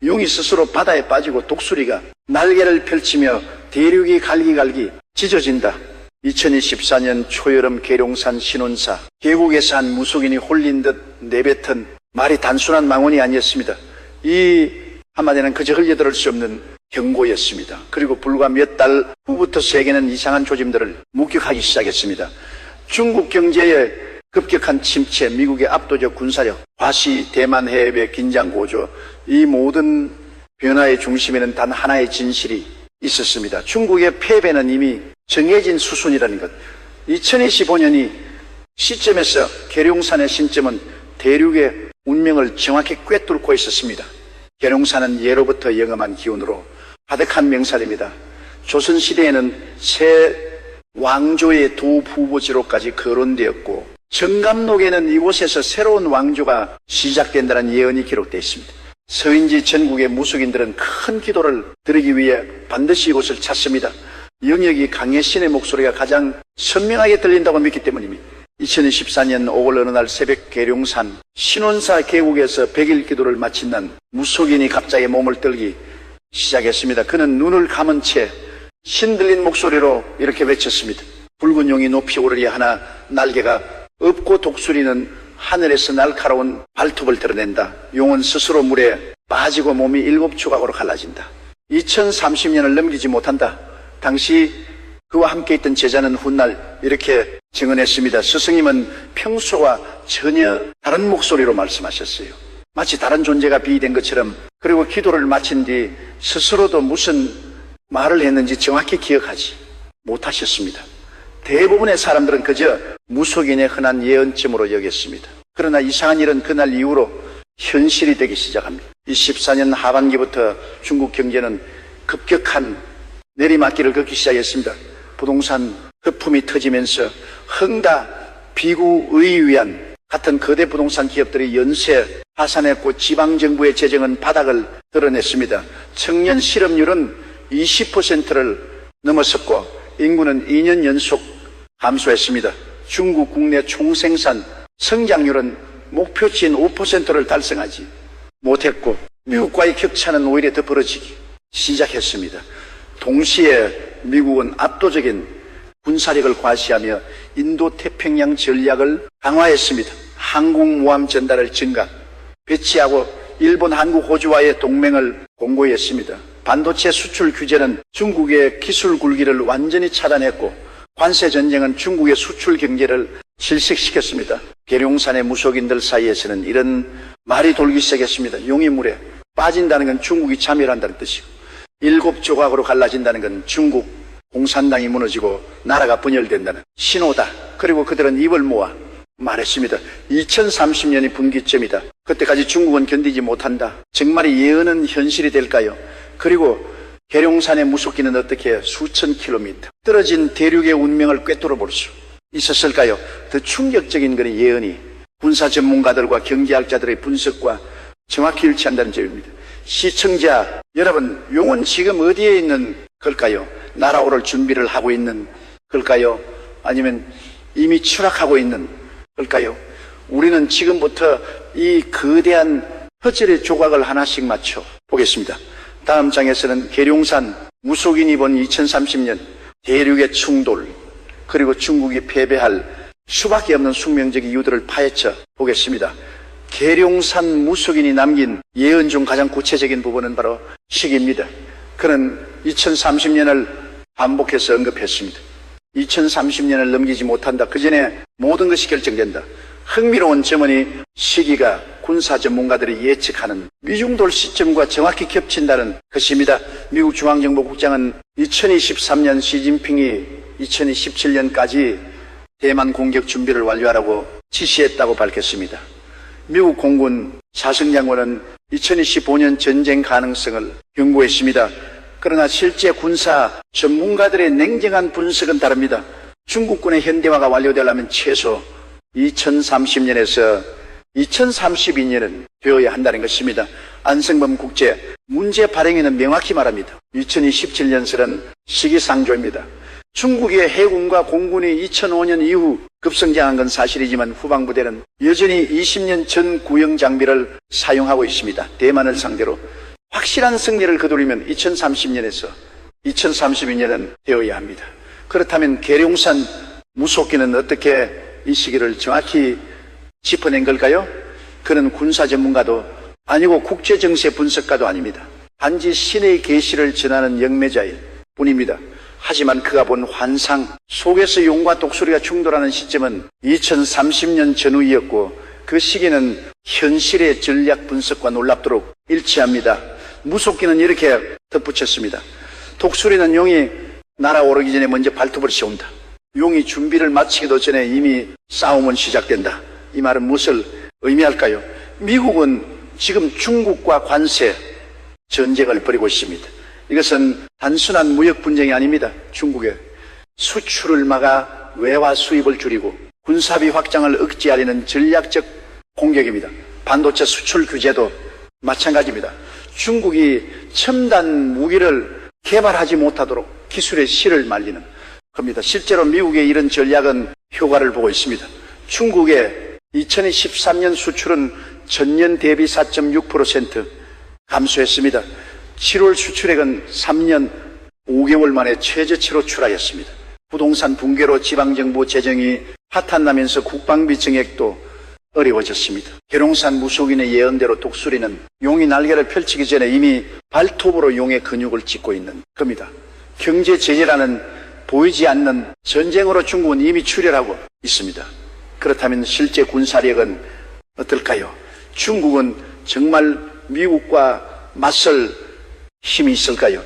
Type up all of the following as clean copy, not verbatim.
용이 스스로 바다에 빠지고 독수리가 날개를 펼치며 대륙이 갈기갈기 찢어진다. 2024년 초여름 계룡산 신혼사 계곡에서 한 무속인이 홀린 듯 내뱉은 말이 단순한 망언이 아니었습니다. 이 한마디는 그저 흘려들을 수 없는 경고였습니다. 그리고 불과 몇 달 후부터 세계는 이상한 조짐들을 목격하기 시작했습니다. 중국 경제의 급격한 침체, 미국의 압도적 군사력, 과시, 대만 해협의 긴장 고조, 이 모든 변화의 중심에는 단 하나의 진실이 있었습니다. 중국의 패배는 이미 정해진 수순이라는 것. 2025년이 시점에서 계룡산의 신점은 대륙의 운명을 정확히 꿰뚫고 있었습니다. 계룡산은 예로부터 영험한 기운으로 가득한 명산입니다. 조선시대에는 새 왕조의 두 후보지로까지 거론되었고 정감록에는 이곳에서 새로운 왕조가 시작된다는 예언이 기록되어 있습니다. 서인지 전국의 무속인들은 큰 기도를 드리기 위해 반드시 이곳을 찾습니다. 영역이 강해 신의 목소리가 가장 선명하게 들린다고 믿기 때문입니다. 2024년 5월 어느 날 새벽 계룡산 신혼사 계곡에서 100일 기도를 마친 난 무속인이 갑자기 몸을 떨기 시작했습니다. 그는 눈을 감은 채 신들린 목소리로 이렇게 외쳤습니다. 붉은 용이 높이 오르리 하나 날개가 없고 독수리는 하늘에서 날카로운 발톱을 드러낸다. 용은 스스로 물에 빠지고 몸이 7조각으로 갈라진다. 2030년을 넘기지 못한다. 당시 그와 함께 있던 제자는 훗날 이렇게 증언했습니다. 스승님은 평소와 전혀 다른 목소리로 말씀하셨어요. 마치 다른 존재가 비유된 것처럼. 그리고 기도를 마친 뒤 스스로도 무슨 말을 했는지 정확히 기억하지 못하셨습니다. 대부분의 사람들은 그저 무속인의 흔한 예언쯤으로 여겼습니다. 그러나 이상한 일은 그날 이후로 현실이 되기 시작합니다. 24년 하반기부터 중국 경제는 급격한 내리막길을 걷기 시작했습니다. 부동산 거품이 터지면서 흥다, 비구, 의위안 같은 거대 부동산 기업들이 연쇄 파산했고 지방정부의 재정은 바닥을 드러냈습니다. 청년 실업률은 20%를 넘었었고 인구는 2년 연속 감소했습니다. 중국 국내 총생산 성장률은 목표치인 5%를 달성하지 못했고 미국과의 격차는 오히려 더 벌어지기 시작했습니다. 동시에 미국은 압도적인 군사력을 과시하며 인도태평양 전략을 강화했습니다. 항공모함 전달을 증가, 배치하고 일본, 한국, 호주와의 동맹을 공고히 했습니다. 반도체 수출 규제는 중국의 기술 굴기를 완전히 차단했고 관세 전쟁은 중국의 수출 경제를 실식시켰습니다. 계룡산의 무속인들 사이에서는 이런 말이 돌기 시작했습니다. 용이 물에 빠진다는 건 중국이 참여한다는 뜻이고 7조각으로 갈라진다는 건 중국 공산당이 무너지고 나라가 분열된다는 신호다. 그리고 그들은 입을 모아 말했습니다. 2030년이 분기점이다. 그때까지 중국은 견디지 못한다. 정말 예언은 현실이 될까요? 그리고 계룡산의 무속기는 어떻게 수천 킬로미터 떨어진 대륙의 운명을 꿰뚫어 볼 수 있었을까요? 더 충격적인 건 예언이 군사 전문가들과 경제학자들의 분석과 정확히 일치한다는 점입니다. 시청자 여러분, 용은 지금 어디에 있는 걸까요? 날아오를 준비를 하고 있는 걸까요? 아니면 이미 추락하고 있는 걸까요? 우리는 지금부터 이 거대한 퍼즐의 조각을 하나씩 맞춰 보겠습니다. 다음 장에서는 계룡산 무속인이 본 2030년 대륙의 충돌, 그리고 중국이 패배할 수밖에 없는 숙명적 이유들을 파헤쳐 보겠습니다. 계룡산 무속인이 남긴 예언 중 가장 구체적인 부분은 바로 시기입니다. 그는 2030년을 반복해서 언급했습니다. 2030년을 넘기지 못한다. 그 전에 모든 것이 결정된다. 흥미로운 점은 시기가 군사 전문가들이 예측하는 미중돌 시점과 정확히 겹친다는 것입니다. 미국 중앙정보국장은 2023년 시진핑이 2017년까지 대만 공격 준비를 완료하라고 지시했다고 밝혔습니다. 미국 공군 사승장관은 2025년 전쟁 가능성을 경고했습니다. 그러나 실제 군사 전문가들의 냉정한 분석은 다릅니다. 중국군의 현대화가 완료되려면 최소 2030년에서 2032년은 되어야 한다는 것입니다. 안성범 국제 문제 발행에는 명확히 말합니다. 2027년설은 시기상조입니다. 중국의 해군과 공군이 2005년 이후 급성장한 건 사실이지만 후방부대는 여전히 20년 전 구형 장비를 사용하고 있습니다. 대만을 상대로 확실한 승리를 거두려면 2030년에서 2032년은 되어야 합니다. 그렇다면 계룡산 무속기는 어떻게 이 시기를 정확히 짚어낸 걸까요? 그는 군사 전문가도 아니고 국제정세 분석가도 아닙니다. 단지 신의 계시를 전하는 영매자일 뿐입니다. 하지만 그가 본 환상 속에서 용과 독수리가 충돌하는 시점은 2030년 전후이었고 그 시기는 현실의 전략 분석과 놀랍도록 일치합니다. 무속기는 이렇게 덧붙였습니다. 독수리는 용이 날아오르기 전에 먼저 발톱을 씌운다. 용이 준비를 마치기도 전에 이미 싸움은 시작된다. 이 말은 무엇을 의미할까요? 미국은 지금 중국과 관세 전쟁을 벌이고 있습니다. 이것은 단순한 무역 분쟁이 아닙니다. 중국의 수출을 막아 외화 수입을 줄이고 군사비 확장을 억제하려는 전략적 공격입니다. 반도체 수출 규제도 마찬가지입니다. 중국이 첨단 무기를 개발하지 못하도록 기술의 실을 말리는 겁니다. 실제로 미국의 이런 전략은 효과를 보고 있습니다. 중국의 2013년 수출은 전년 대비 4.6% 감소했습니다. 7월 수출액은 3년 5개월 만에 최저치로 출하였습니다. 부동산 붕괴로 지방정부 재정이 파탄나면서 국방비 증액도 어려워졌습니다. 계룡산 무속인의 예언대로 독수리는 용이 날개를 펼치기 전에 이미 발톱으로 용의 근육을 찢고 있는 겁니다. 경제 제재라는 보이지 않는 전쟁으로 중국은 이미 출혈하고 있습니다. 그렇다면 실제 군사력은 어떨까요? 중국은 정말 미국과 맞설 힘이 있을까요?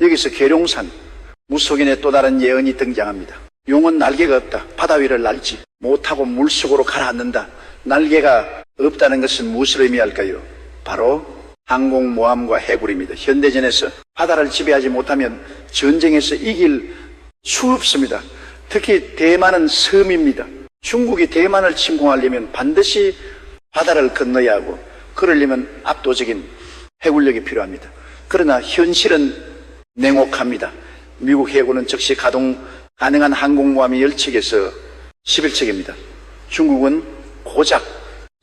여기서 계룡산 무속인의 또 다른 예언이 등장합니다. 용은 날개가 없다. 바다 위를 날지 못하고 물속으로 가라앉는다. 날개가 없다는 것은 무엇을 의미할까요? 바로 항공모함과 해군입니다. 현대전에서 바다를 지배하지 못하면 전쟁에서 이길 수 없습니다. 특히 대만은 섬입니다. 중국이 대만을 침공하려면 반드시 바다를 건너야 하고 그러려면 압도적인 해군력이 필요합니다. 그러나 현실은 냉혹합니다. 미국 해군은 즉시 가동 가능한 항공모함이 10척에서 11척입니다. 중국은 고작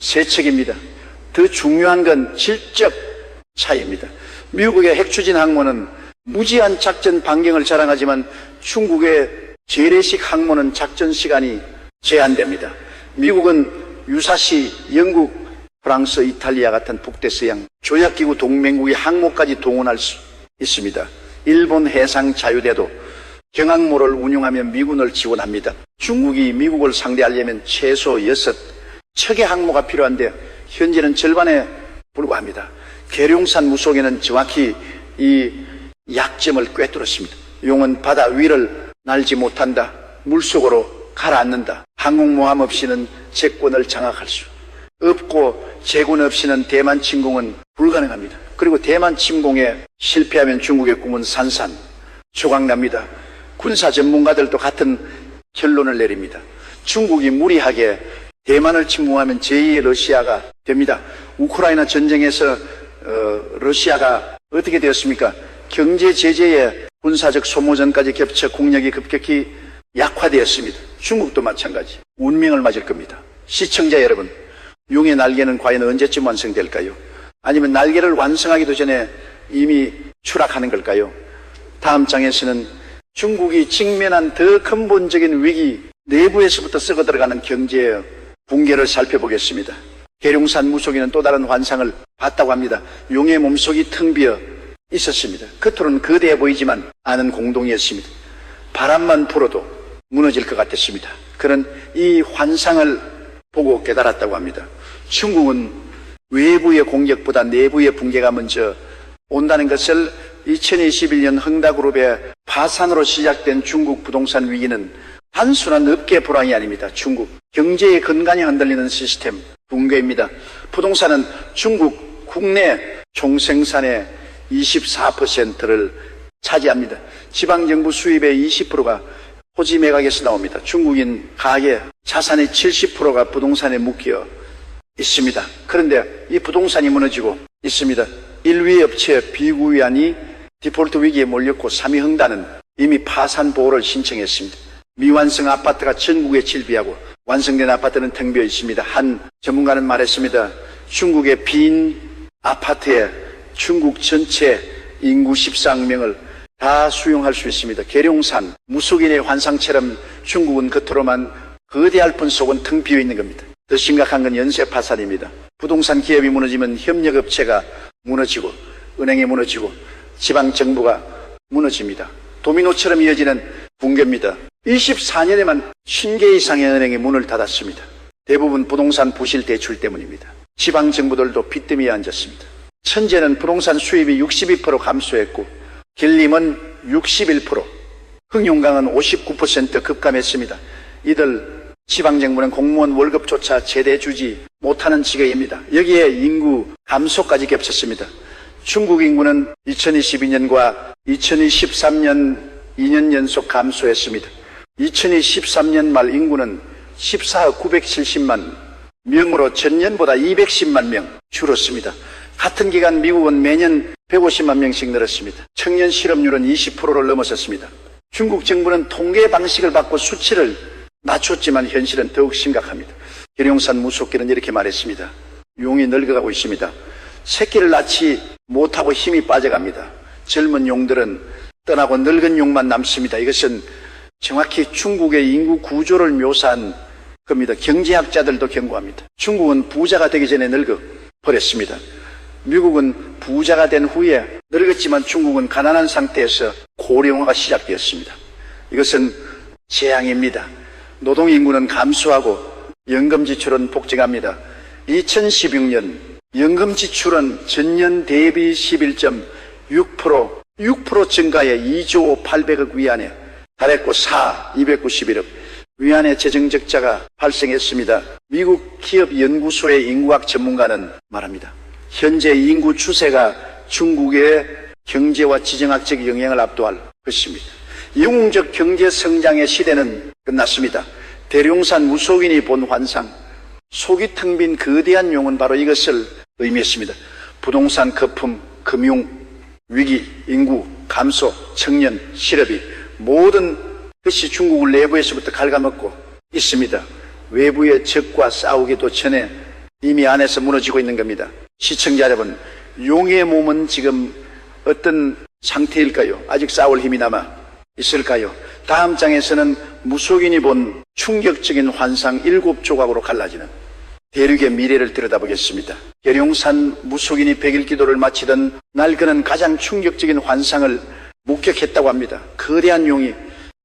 3척입니다. 더 중요한 건 질적 차이입니다. 미국의 핵추진 항모는 무제한 작전 반경을 자랑하지만 중국의 재래식 항모는 작전 시간이 제한됩니다. 미국은 유사시 영국, 프랑스, 이탈리아 같은 북대서양 조약기구 동맹국의 항모까지 동원할 수 있습니다. 일본 해상 자유대도 경항모를 운용하며 미군을 지원합니다. 중국이 미국을 상대하려면 최소 6척의 항모가 필요한데 현재는 절반에 불과합니다. 계룡산 무속에는 정확히 이 약점을 꿰뚫었습니다. 용은 바다 위를 날지 못한다. 물속으로 가라앉는다. 항공모함 없이는 제권을 장악할 수 없고 제군 없이는 대만 침공은 불가능합니다. 그리고 대만 침공에 실패하면 중국의 꿈은 산산조각납니다. 군사 전문가들도 같은 결론을 내립니다. 중국이 무리하게 대만을 침공하면 제2의 러시아가 됩니다. 우크라이나 전쟁에서 러시아가 어떻게 되었습니까? 경제 제재에 군사적 소모전까지 겹쳐 국력이 급격히 약화되었습니다. 중국도 마찬가지. 운명을 맞을 겁니다. 시청자 여러분, 용의 날개는 과연 언제쯤 완성될까요? 아니면 날개를 완성하기도 전에 이미 추락하는 걸까요? 다음 장에서는 중국이 직면한 더 근본적인 위기, 내부에서부터 썩어 들어가는 경제 붕괴를 살펴보겠습니다. 계룡산 무속인은 또 다른 환상을 봤다고 합니다. 용의 몸속이 텅 비어 있었습니다. 겉으로는 거대해 보이지만 아는 공동이었습니다. 바람만 불어도 무너질 것 같았습니다. 그는 이 환상을 보고 깨달았다고 합니다. 중국은 외부의 공격보다 내부의 붕괴가 먼저 온다는 것을 2021년 흥다그룹의 파산으로 시작된 중국 부동산 위기는 단순한 업계 불황이 아닙니다. 중국 경제의 근간이 흔들리는 시스템 붕괴입니다. 부동산은 중국 국내 총생산의 24%를 차지합니다. 지방정부 수입의 20%가 토지 매각에서 나옵니다. 중국인 가계 자산의 70%가 부동산에 묶여 있습니다. 그런데 이 부동산이 무너지고 있습니다. 1위 업체 비구위안이 디폴트 위기에 몰렸고 3위 흥다는 이미 파산 보호를 신청했습니다. 미완성 아파트가 전국에 질비하고 완성된 아파트는 텅 비어 있습니다. 한 전문가는 말했습니다. 중국의 빈 아파트에 중국 전체 인구 14억 명을 다 수용할 수 있습니다. 계룡산, 무속인의 환상처럼 중국은 겉으로만 거대할 뿐 속은 텅 비어 있는 겁니다. 더 심각한 건 연쇄 파산입니다. 부동산 기업이 무너지면 협력업체가 무너지고 은행이 무너지고 지방정부가 무너집니다. 도미노처럼 이어지는 붕괴입니다. 24년에만 10개 이상의 은행이 문을 닫았습니다. 대부분 부동산 부실 대출 때문입니다. 지방정부들도 빚더미에 앉았습니다. 천재는 부동산 수입이 62% 감소했고 길림은 61%, 흥룡강은 59% 급감했습니다. 이들 지방정부는 공무원 월급조차 제대 주지 못하는 지경입니다. 여기에 인구 감소까지 겹쳤습니다. 중국 인구는 2022년과 2023년 2년 연속 감소했습니다. 2023년 말 인구는 14억 970만 명으로 전년보다 210만 명 줄었습니다. 같은 기간 미국은 매년 150만 명씩 늘었습니다. 청년 실업률은 20%를 넘어섰습니다. 중국 정부는 통계 방식을 바꿔 수치를 낮췄지만 현실은 더욱 심각합니다. 계룡산 무속기는 이렇게 말했습니다. 용이 늙어가고 있습니다. 새끼를 낳지 못하고 힘이 빠져갑니다. 젊은 용들은 떠나고 늙은 용만 남습니다. 이것은 정확히 중국의 인구 구조를 묘사한 겁니다. 경제학자들도 경고합니다. 중국은 부자가 되기 전에 늙어 버렸습니다. 미국은 부자가 된 후에 늙었지만 중국은 가난한 상태에서 고령화가 시작되었습니다. 이것은 재앙입니다. 노동인구는 감소하고 연금지출은 폭증합니다. 2016년 연금지출은 전년 대비 11.6% 증가해 2조 800억 위안에 달했고 291억 위안의 재정적자가 발생했습니다. 미국 기업연구소의 인구학 전문가는 말합니다. 현재 인구 추세가 중국의 경제와 지정학적 영향을 압도할 것입니다. 영웅적 경제 성장의 시대는 끝났습니다. 대룡산 무속인이 본 환상, 속이 텅 빈 거대한 용은 바로 이것을 의미했습니다. 부동산 거품, 금융, 위기, 인구, 감소, 청년, 실업이 모든 것이 중국을 내부에서부터 갉아먹고 있습니다. 외부의 적과 싸우기도 전에 이미 안에서 무너지고 있는 겁니다. 시청자 여러분, 용의 몸은 지금 어떤 상태일까요? 아직 싸울 힘이 남아 있을까요? 다음 장에서는 무속인이 본 충격적인 환상 7조각으로 갈라지는 대륙의 미래를 들여다보겠습니다. 계룡산 무속인이 100일 기도를 마치던 날 그는 가장 충격적인 환상을 목격했다고 합니다. 거대한 용이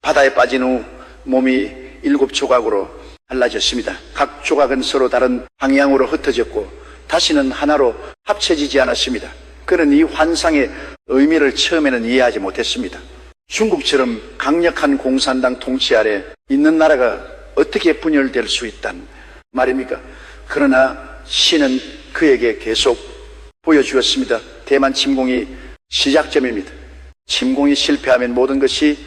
바다에 빠진 후 몸이 7조각으로 갈라졌습니다. 각 조각은 서로 다른 방향으로 흩어졌고 다시는 하나로 합쳐지지 않았습니다. 그는 이 환상의 의미를 처음에는 이해하지 못했습니다. 중국처럼 강력한 공산당 통치 아래 있는 나라가 어떻게 분열될 수 있단 말입니까? 그러나 신은 그에게 계속 보여주었습니다. 대만 침공이 시작점입니다. 침공이 실패하면 모든 것이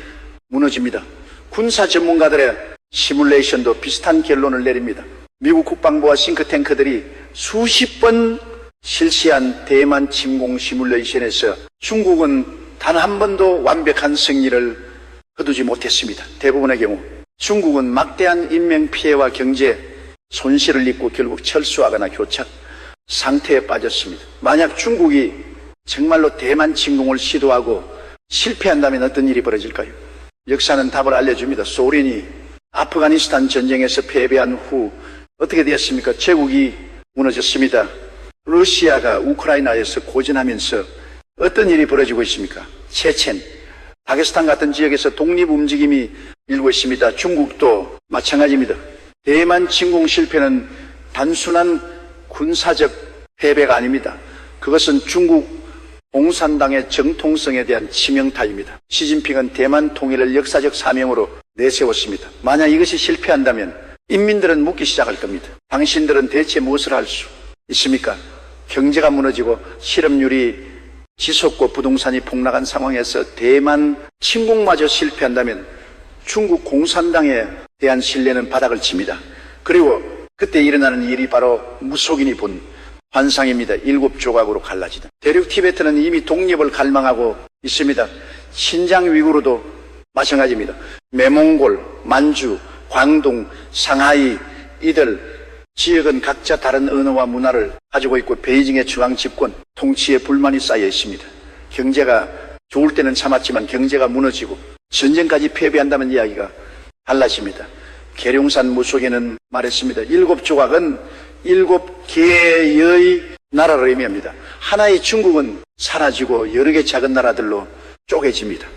무너집니다. 군사 전문가들의 시뮬레이션도 비슷한 결론을 내립니다. 미국 국방부와 싱크탱크들이 수십 번 실시한 대만 침공 시뮬레이션에서 중국은 단 한 번도 완벽한 승리를 거두지 못했습니다. 대부분의 경우 중국은 막대한 인명피해와 경제 손실을 입고 결국 철수하거나 교착 상태에 빠졌습니다. 만약 중국이 정말로 대만 침공을 시도하고 실패한다면 어떤 일이 벌어질까요? 역사는 답을 알려줍니다. 소련이 아프가니스탄 전쟁에서 패배한 후 어떻게 되었습니까? 제국이 무너졌습니다. 러시아가 우크라이나에서 고전하면서 어떤 일이 벌어지고 있습니까? 체첸, 다게스탄 같은 지역에서 독립움직임이 일고 있습니다. 중국도 마찬가지입니다. 대만 침공 실패는 단순한 군사적 패배가 아닙니다. 그것은 중국 공산당의 정통성에 대한 치명타입니다. 시진핑은 대만 통일을 역사적 사명으로 내세웠습니다. 만약 이것이 실패한다면 인민들은 묻기 시작할 겁니다. 당신들은 대체 무엇을 할 수 있습니까? 경제가 무너지고 실업률이 지속고 부동산이 폭락한 상황에서 대만 침공마저 실패한다면 중국 공산당에 대한 신뢰는 바닥을 칩니다. 그리고 그때 일어나는 일이 바로 무속인이 본 환상입니다. 7조각으로 갈라지다. 대륙 티베트는 이미 독립을 갈망하고 있습니다. 신장 위구르도 마찬가지입니다. 매몽골, 만주, 광둥, 상하이 이들 지역은 각자 다른 언어와 문화를 가지고 있고 베이징의 중앙 집권, 통치에 불만이 쌓여 있습니다. 경제가 좋을 때는 참았지만 경제가 무너지고 전쟁까지 패배한다는 이야기가 달라집니다. 계룡산 무속에는 말했습니다. 7조각은 7개의 나라를 의미합니다. 하나의 중국은 사라지고 여러 개 작은 나라들로 쪼개집니다.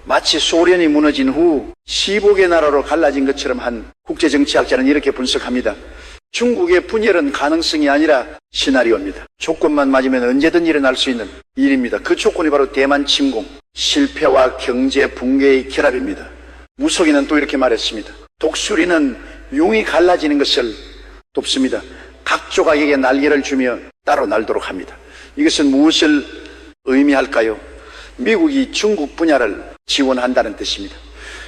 마치 소련이 무너진 후 15개 나라로 갈라진 것처럼 한 국제정치학자는 이렇게 분석합니다. 중국의 분열은 가능성이 아니라 시나리오입니다. 조건만 맞으면 언제든 일어날 수 있는 일입니다. 그 조건이 바로 대만 침공, 실패와 경제 붕괴의 결합입니다. 무속인은 또 이렇게 말했습니다. 독수리는 용이 갈라지는 것을 돕습니다. 각 조각에게 날개를 주며 따로 날도록 합니다. 이것은 무엇을 의미할까요? 미국이 중국 분야를 지원한다는 뜻입니다.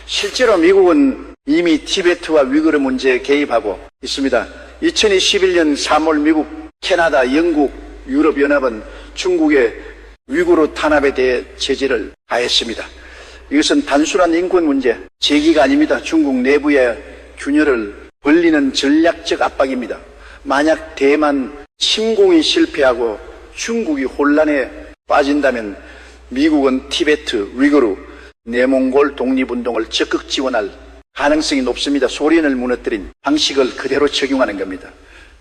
실제로 미국은 이미 티베트와 위구르 문제에 개입하고 있습니다. 2021년 3월 미국, 캐나다, 영국, 유럽연합은 중국의 위구르 탄압에 대해 제재를 가했습니다. 이것은 단순한 인권 문제, 제기가 아닙니다. 중국 내부의 균열을 벌리는 전략적 압박입니다. 만약 대만 침공이 실패하고 중국이 혼란에 빠진다면 미국은 티베트, 위구르, 내몽골 독립운동을 적극 지원할 가능성이 높습니다. 소련을 무너뜨린 방식을 그대로 적용하는 겁니다.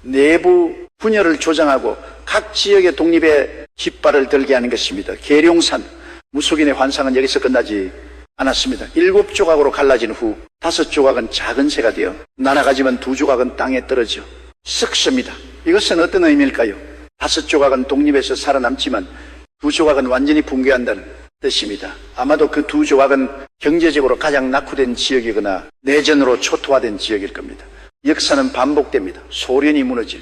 내부 분열을 조장하고 각 지역의 독립에 깃발을 들게 하는 것입니다. 계룡산 무속인의 환상은 여기서 끝나지 않았습니다. 7조각으로 갈라진 후 5조각은 작은 새가 되어 날아가지만 2조각은 땅에 떨어져 썩습니다. 이것은 어떤 의미일까요? 5조각은 독립해서 살아남지만 2조각은 완전히 붕괴한다는 뜻입니다. 아마도 그 2조각은 경제적으로 가장 낙후된 지역이거나 내전으로 초토화된 지역일 겁니다. 역사는 반복됩니다. 소련이 무너질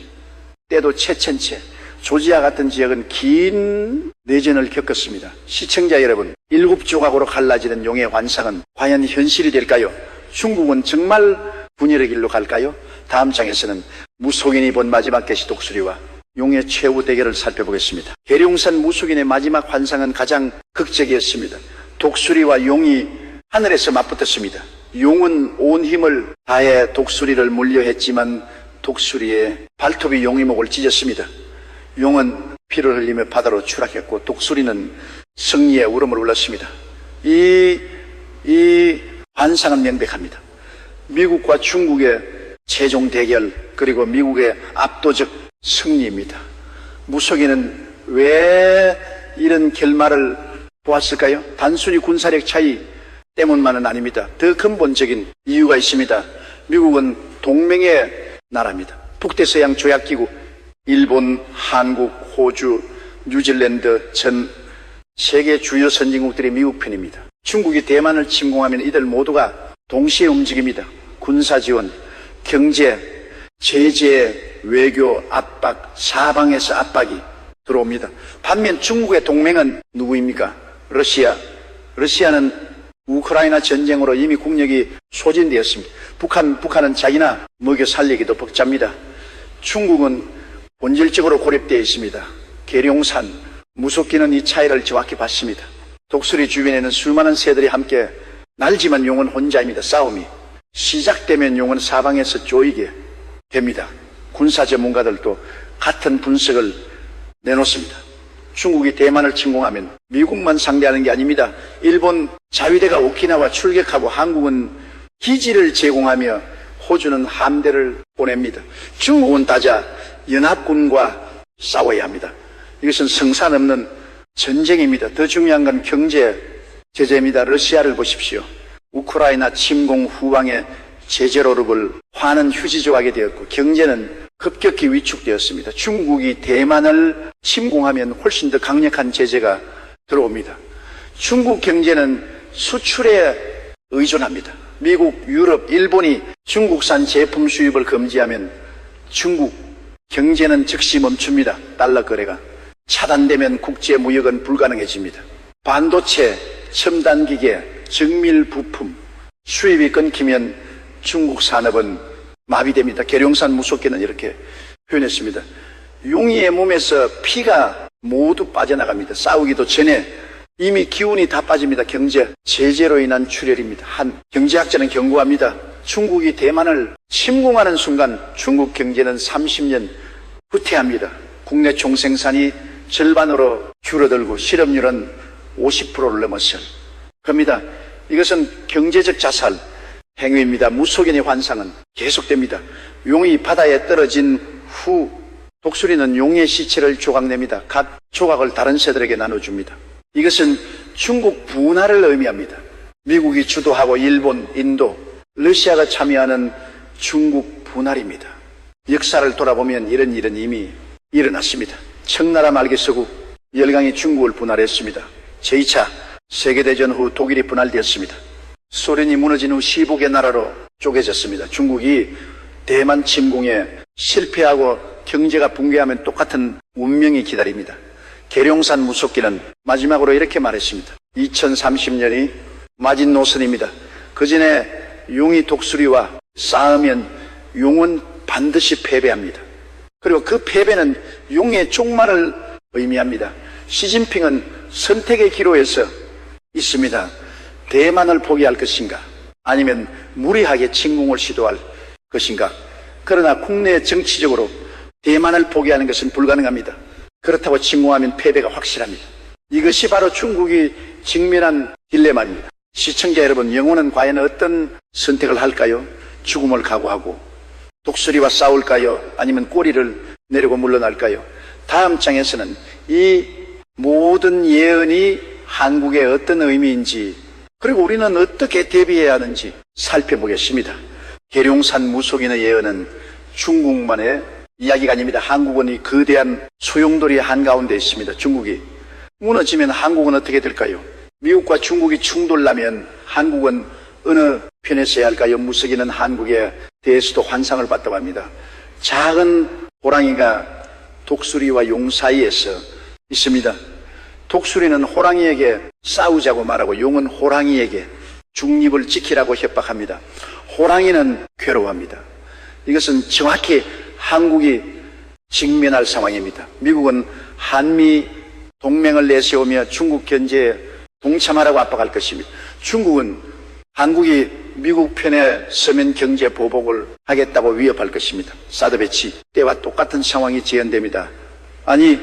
때도 체첸체, 조지아 같은 지역은 긴 내전을 겪었습니다. 시청자 여러분, 7조각으로 갈라지는 용의 환상은 과연 현실이 될까요? 중국은 정말 분열의 길로 갈까요? 다음 장에서는 무속인이 본 마지막 계시 독수리와 용의 최후 대결을 살펴보겠습니다. 계룡산 무속인의 마지막 환상은 가장 극적이었습니다. 독수리와 용이 하늘에서 맞붙었습니다. 용은 온 힘을 다해 독수리를 물려했지만 독수리의 발톱이 용의 목을 찢었습니다. 용은 피를 흘리며 바다로 추락했고 독수리는 승리의 울음을 울렸습니다. 이 환상은 명백합니다. 미국과 중국의 최종 대결, 그리고 미국의 압도적 승리입니다. 무속인은 왜 이런 결말을 보았을까요? 단순히 군사력 차이 때문만은 아닙니다. 더 근본적인 이유가 있습니다. 미국은 동맹의 나라입니다. 북대서양 조약기구, 일본, 한국, 호주, 뉴질랜드 전 세계 주요 선진국들이 미국 편입니다. 중국이 대만을 침공하면 이들 모두가 동시에 움직입니다. 군사 지원, 경제, 제재, 외교 압박, 사방에서 압박이 들어옵니다. 반면 중국의 동맹은 누구입니까? 러시아. 러시아는 우크라이나 전쟁으로 이미 국력이 소진되었습니다. 북한은 자기나 먹여 살리기도 벅잡니다. 중국은 본질적으로 고립되어 있습니다. 계룡산, 무속기는 이 차이를 정확히 봤습니다. 독수리 주변에는 수많은 새들이 함께 날지만 용은 혼자입니다. 싸움이 시작되면 용은 사방에서 쪼이게 됩니다. 군사 전문가들도 같은 분석을 내놓습니다. 중국이 대만을 침공하면 미국만 상대하는 게 아닙니다. 일본 자위대가 오키나와 출격하고 한국은 기지를 제공하며 호주는 함대를 보냅니다. 중국은 다자 연합군과 싸워야 합니다. 이것은 성산 없는 전쟁입니다. 더 중요한 건 경제 제재입니다. 러시아를 보십시오. 우크라이나 침공 후방에 제재로를 화는 휴지조하게 되었고 경제는 급격히 위축되었습니다. 중국이 대만을 침공하면 훨씬 더 강력한 제재가 들어옵니다. 중국 경제는 수출에 의존합니다. 미국, 유럽, 일본이 중국산 제품 수입을 금지하면 중국 경제는 즉시 멈춥니다. 달러 거래가 차단되면 국제 무역은 불가능해집니다. 반도체, 첨단기계, 정밀 부품 수입이 끊기면 중국 산업은 마비됩니다. 계룡산 무속기는 이렇게 표현했습니다. 용이의 몸에서 피가 모두 빠져나갑니다. 싸우기도 전에 이미 기운이 다 빠집니다. 경제 제재로 인한 출혈입니다. 한 경제학자는 경고합니다. 중국이 대만을 침공하는 순간 중국 경제는 30년 후퇴합니다. 국내 총생산이 절반으로 줄어들고 실업률은 50%를 넘었을 겁니다. 이것은 경제적 자살 행위입니다. 무속인의 환상은 계속됩니다. 용이 바다에 떨어진 후 독수리는 용의 시체를 조각냅니다. 각 조각을 다른 새들에게 나눠줍니다. 이것은 중국 분할을 의미합니다. 미국이 주도하고 일본, 인도, 러시아가 참여하는 중국 분할입니다. 역사를 돌아보면 이런 일은 이미 일어났습니다. 청나라 말기 서구 열강이 중국을 분할했습니다. 제2차 세계대전 후 독일이 분할되었습니다. 소련이 무너진 후 15개 나라로 쪼개졌습니다. 중국이 대만 침공에 실패하고 경제가 붕괴하면 똑같은 운명이 기다립니다. 계룡산 무속기는 마지막으로 이렇게 말했습니다. 2030년이 마지노선입니다. 그 전에 용이 독수리와 싸우면 용은 반드시 패배합니다. 그리고 그 패배는 용의 종말을 의미합니다. 시진핑은 선택의 기로에서 있습니다. 대만을 포기할 것인가 아니면 무리하게 침공을 시도할 것인가. 그러나 국내 정치적으로 대만을 포기하는 것은 불가능합니다. 그렇다고 침공하면 패배가 확실합니다. 이것이 바로 중국이 직면한 딜레마입니다. 시청자 여러분, 영혼은 과연 어떤 선택을 할까요? 죽음을 각오하고 독수리와 싸울까요? 아니면 꼬리를 내리고 물러날까요? 다음 장에서는 이 모든 예언이 한국의 어떤 의미인지, 그리고 우리는 어떻게 대비해야 하는지 살펴보겠습니다. 계룡산 무속인의 예언은 중국만의 이야기가 아닙니다. 한국은 이 거대한 소용돌이 한가운데 있습니다. 중국이 무너지면 한국은 어떻게 될까요? 미국과 중국이 충돌나면 한국은 어느 편에 서야 할까요? 무속인은 한국에 대해서도 환상을 봤다고 합니다. 작은 호랑이가 독수리와 용 사이에서 있습니다. 독수리는 호랑이에게 싸우자고 말하고 용은 호랑이에게 중립을 지키라고 협박합니다. 호랑이는 괴로워합니다. 이것은 정확히 한국이 직면할 상황입니다. 미국은 한미 동맹을 내세우며 중국 견제에 동참하라고 압박할 것입니다. 중국은 한국이 미국 편에 서면 경제 보복을 하겠다고 위협할 것입니다. 사드 배치 때와 똑같은 상황이 재현됩니다. 아니,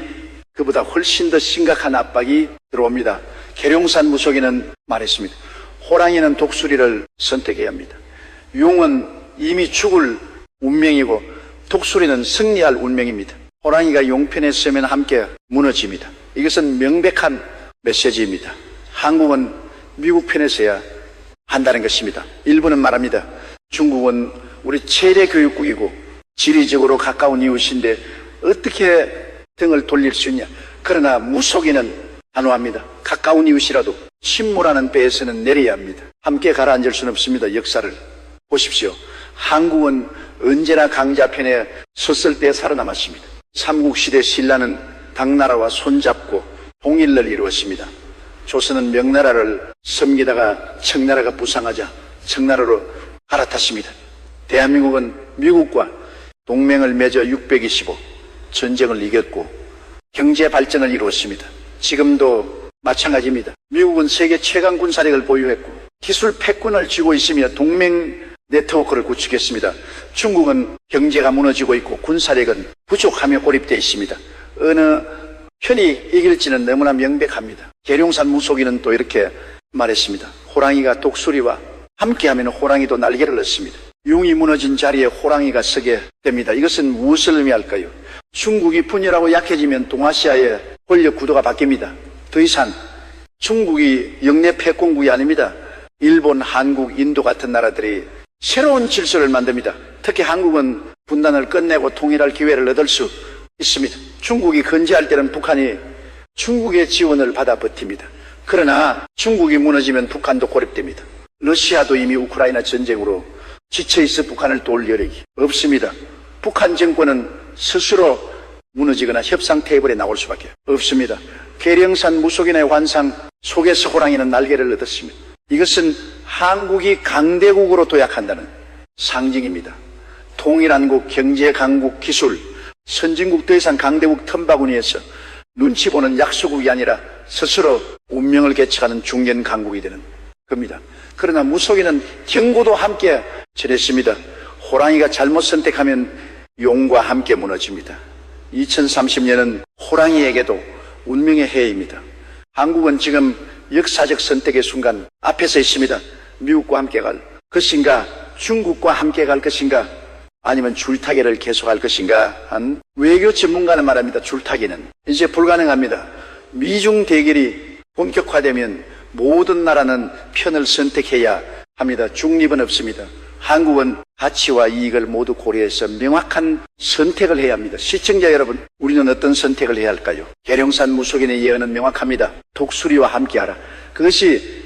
그보다 훨씬 더 심각한 압박이 들어옵니다. 계룡산 무속인은 말했습니다. 호랑이는 독수리를 선택해야 합니다. 용은 이미 죽을 운명이고 독수리는 승리할 운명입니다. 호랑이가 용편에 서면 함께 무너집니다. 이것은 명백한 메시지입니다. 한국은 미국 편에 서야 한다는 것입니다. 일부는 말합니다. 중국은 우리 최대 교육국이고 지리적으로 가까운 이웃인데 어떻게 등을 돌릴 수 있냐. 그러나 무속인은 단호합니다. 가까운 이웃이라도 침몰하는 배에서는 내려야 합니다. 함께 가라앉을 수는 없습니다. 역사를 보십시오. 한국은 언제나 강자 편에 섰을 때 살아남았습니다. 삼국시대 신라는 당나라와 손잡고 통일을 이루었습니다. 조선은 명나라를 섬기다가 청나라가 부상하자 청나라로 갈아탔습니다. 대한민국은 미국과 동맹을 맺어 625 전쟁을 이겼고 경제 발전을 이루었습니다. 지금도 마찬가지입니다. 미국은 세계 최강 군사력을 보유했고 기술 패권을 쥐고 있으며 동맹 네트워크를 구축했습니다. 중국은 경제가 무너지고 있고 군사력은 부족하며 고립되어 있습니다. 어느 편이 이길지는 너무나 명백합니다. 계룡산 무속인은 또 이렇게 말했습니다. 호랑이가 독수리와 함께하면 호랑이도 날개를 얻습니다. 용이 무너진 자리에 호랑이가 서게 됩니다. 이것은 무엇을 의미할까요? 중국이 분열하고 약해지면 동아시아의 권력 구도가 바뀝니다. 더 이상 중국이 영내 패권국이 아닙니다. 일본, 한국, 인도 같은 나라들이 새로운 질서를 만듭니다. 특히 한국은 분단을 끝내고 통일할 기회를 얻을 수 있습니다. 중국이 건재할 때는 북한이 중국의 지원을 받아 버팁니다. 그러나 중국이 무너지면 북한도 고립됩니다. 러시아도 이미 우크라이나 전쟁으로 지쳐있어 북한을 도울 여력이 없습니다. 북한 정권은 스스로 무너지거나 협상 테이블에 나올 수밖에 없습니다. 계룡산 무속인의 환상 속에서 호랑이는 날개를 얻었습니다. 이것은 한국이 강대국으로 도약한다는 상징입니다. 통일한국, 경제강국, 기술, 선진국 더 이상 강대국 틈바구니에서 눈치 보는 약소국이 아니라 스스로 운명을 개척하는 중견강국이 되는 겁니다. 그러나 무속인은 경고도 함께 전했습니다. 호랑이가 잘못 선택하면 용과 함께 무너집니다. 2030년은 호랑이에게도 운명의 해입니다. 한국은 지금 역사적 선택의 순간 앞에 서 있습니다. 미국과 함께 갈 것인가, 중국과 함께 갈 것인가, 아니면 줄타기를 계속할 것인가 한 외교 전문가는 말합니다. 줄타기는 이제 불가능합니다. 미중 대결이 본격화되면 모든 나라는 편을 선택해야 합니다. 중립은 없습니다. 한국은 가치와 이익을 모두 고려해서 명확한 선택을 해야 합니다. 시청자 여러분, 우리는 어떤 선택을 해야 할까요? 계룡산 무속인의 예언은 명확합니다. 독수리와 함께하라. 그것이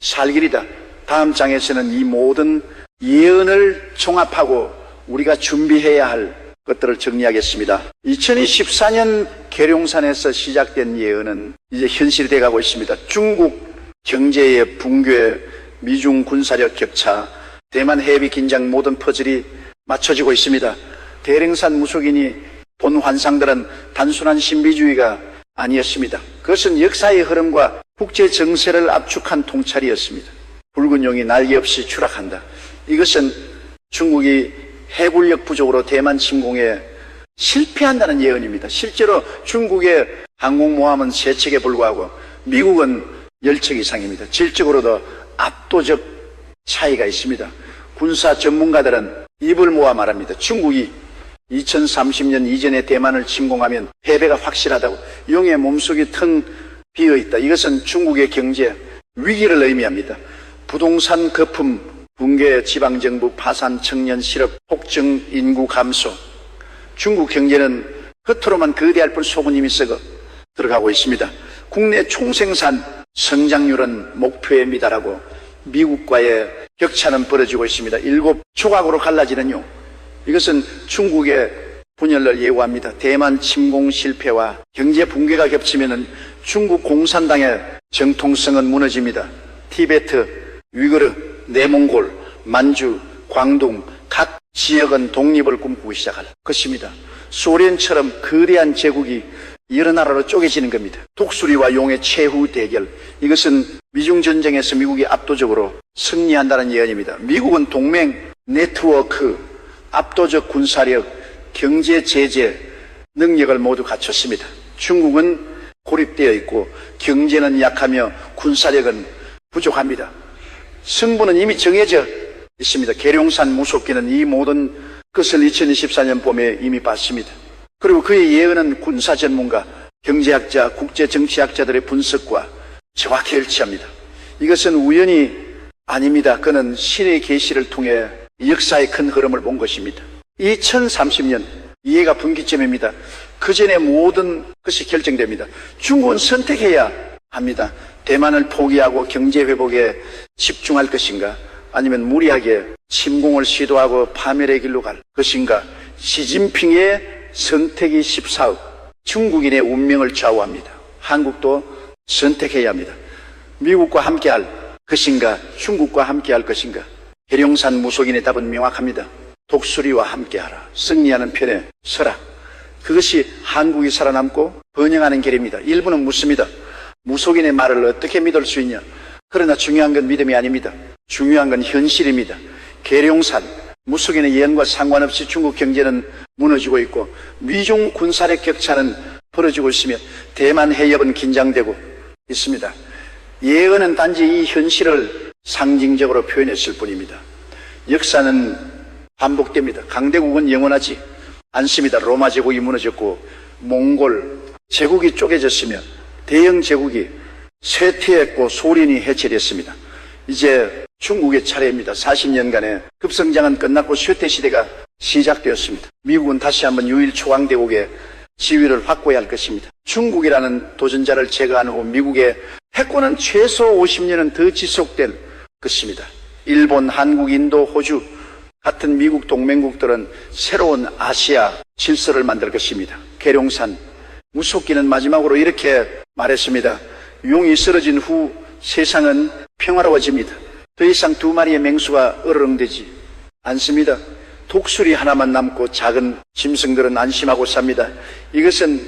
살길이다. 다음 장에서는 이 모든 예언을 종합하고 우리가 준비해야 할 것들을 정리하겠습니다. 2024년 계룡산에서 시작된 예언은 이제 현실이 돼가고 있습니다. 중국 경제의 붕괴, 미중 군사력 격차, 대만 해비 긴장 모든 퍼즐이 맞춰지고 있습니다. 계룡산 무속인이 본 환상들은 단순한 신비주의가 아니었습니다. 그것은 역사의 흐름과 국제 정세를 압축한 통찰이었습니다. 붉은 용이 날개 없이 추락한다. 이것은 중국이 해군력 부족으로 대만 침공에 실패한다는 예언입니다. 실제로 중국의 항공모함은 3척에 불과하고 미국은 10척 이상입니다. 질적으로도 압도적 차이가 있습니다. 군사 전문가들은 입을 모아 말합니다. 중국이 2030년 이전에 대만을 침공하면 패배가 확실하다고. 용의 몸속이 텅 비어있다. 이것은 중국의 경제 위기를 의미합니다. 부동산 거품, 붕괴, 지방정부 파산, 청년 실업, 폭증, 인구 감소. 중국 경제는 겉으로만 거대할 뿐 속은 이미 썩어 들어가고 있습니다. 국내 총생산 성장률은 목표에 미달하고 미국과의 격차는 벌어지고 있습니다. 7조각으로 갈라지는 용. 이것은 중국의 분열을 예고합니다. 대만 침공 실패와 경제 붕괴가 겹치면 중국 공산당의 정통성은 무너집니다. 티베트, 위거르, 내몽골, 만주, 광둥 각 지역은 독립을 꿈꾸기 시작할 것입니다. 소련처럼 거대한 제국이 여러 나라로 쪼개지는 겁니다. 독수리와 용의 최후 대결. 이것은 미중전쟁에서 미국이 압도적으로 승리한다는 예언입니다. 미국은 동맹, 네트워크, 압도적 군사력, 경제 제재 능력을 모두 갖췄습니다. 중국은 고립되어 있고 경제는 약하며 군사력은 부족합니다. 승부는 이미 정해져 있습니다. 계룡산 무속기는 이 모든 것을 2024년 봄에 이미 봤습니다. 그리고 그의 예언은 군사 전문가, 경제학자, 국제정치학자들의 분석과 정확히 일치합니다. 이것은 우연이 아닙니다. 그는 신의 계시를 통해 역사의 큰 흐름을 본 것입니다. 2030년 이해가 분기점입니다. 그 전에 모든 것이 결정됩니다. 중국은 선택해야 합니다. 대만을 포기하고 경제 회복에 집중할 것인가, 아니면 무리하게 침공을 시도하고 파멸의 길로 갈 것인가. 시진핑의 선택이 14억 중국인의 운명을 좌우합니다. 한국도 선택해야 합니다. 미국과 함께할 것인가, 중국과 함께할 것인가. 계룡산 무속인의 답은 명확합니다. 독수리와 함께하라. 승리하는 편에 서라. 그것이 한국이 살아남고 번영하는 길입니다. 일부는 묻습니다. 무속인의 말을 어떻게 믿을 수 있냐. 그러나 중요한 건 믿음이 아닙니다. 중요한 건 현실입니다. 계룡산 무속인의 예언과 상관없이 중국 경제는 무너지고 있고 미중 군사력 격차는 벌어지고 있으며 대만 해협은 긴장되고 있습니다. 예언은 단지 이 현실을 상징적으로 표현했을 뿐입니다. 역사는 반복됩니다. 강대국은 영원하지 않습니다. 로마 제국이 무너졌고 몽골 제국이 쪼개졌으며 대영 제국이 쇠퇴했고 소련이 해체됐습니다. 이제 중국의 차례입니다. 40년간의 급성장은 끝났고 쇠퇴 시대가 시작되었습니다. 미국은 다시 한번 유일 초강대국의 지위를 확보해야 할 것입니다. 중국이라는 도전자를 제거한 후 미국의 패권은 최소 50년은 더 지속될 것입니다. 일본, 한국, 인도, 호주 같은 미국 동맹국들은 새로운 아시아 질서를 만들 것입니다. 계룡산 무속기는 마지막으로 이렇게 말했습니다. 용이 쓰러진 후 세상은 평화로워집니다. 더 이상 2마리의 맹수가 어르렁대지 않습니다. 독수리 하나만 남고 작은 짐승들은 안심하고 삽니다. 이것은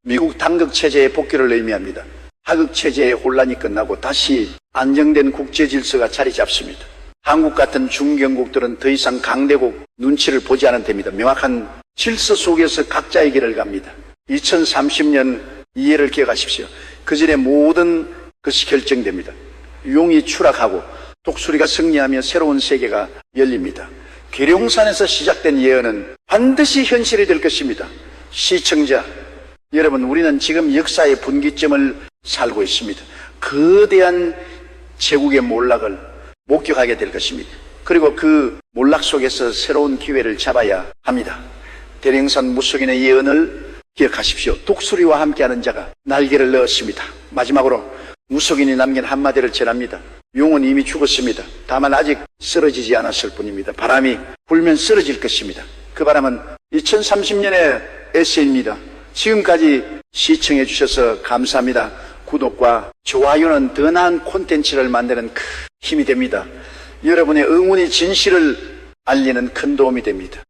미국 당극체제의 복귀를 의미합니다. 하극체제의 혼란이 끝나고 다시 안정된 국제 질서가 자리 잡습니다. 한국 같은 중견국들은 더 이상 강대국 눈치를 보지 않아도 됩니다. 명확한 질서 속에서 각자의 길을 갑니다. 2030년 이해를 기억하십시오. 그 전에 모든 것이 결정됩니다. 용이 추락하고 독수리가 승리하며 새로운 세계가 열립니다. 계룡산에서 시작된 예언은 반드시 현실이 될 것입니다. 시청자 여러분, 우리는 지금 역사의 분기점을 살고 있습니다. 거대한 제국의 몰락을 목격하게 될 것입니다. 그리고 그 몰락 속에서 새로운 기회를 잡아야 합니다. 대령산 무속인의 예언을 기억하십시오. 독수리와 함께하는 자가 날개를 넣었습니다. 마지막으로 무속인이 남긴 한마디를 전합니다. 용은 이미 죽었습니다. 다만 아직 쓰러지지 않았을 뿐입니다. 바람이 불면 쓰러질 것입니다. 그 바람은 2030년의 에세이입니다. 지금까지 시청해 주셔서 감사합니다. 구독과 좋아요는 더 나은 콘텐츠를 만드는 큰 힘이 됩니다. 여러분의 응원이 진실을 알리는 큰 도움이 됩니다.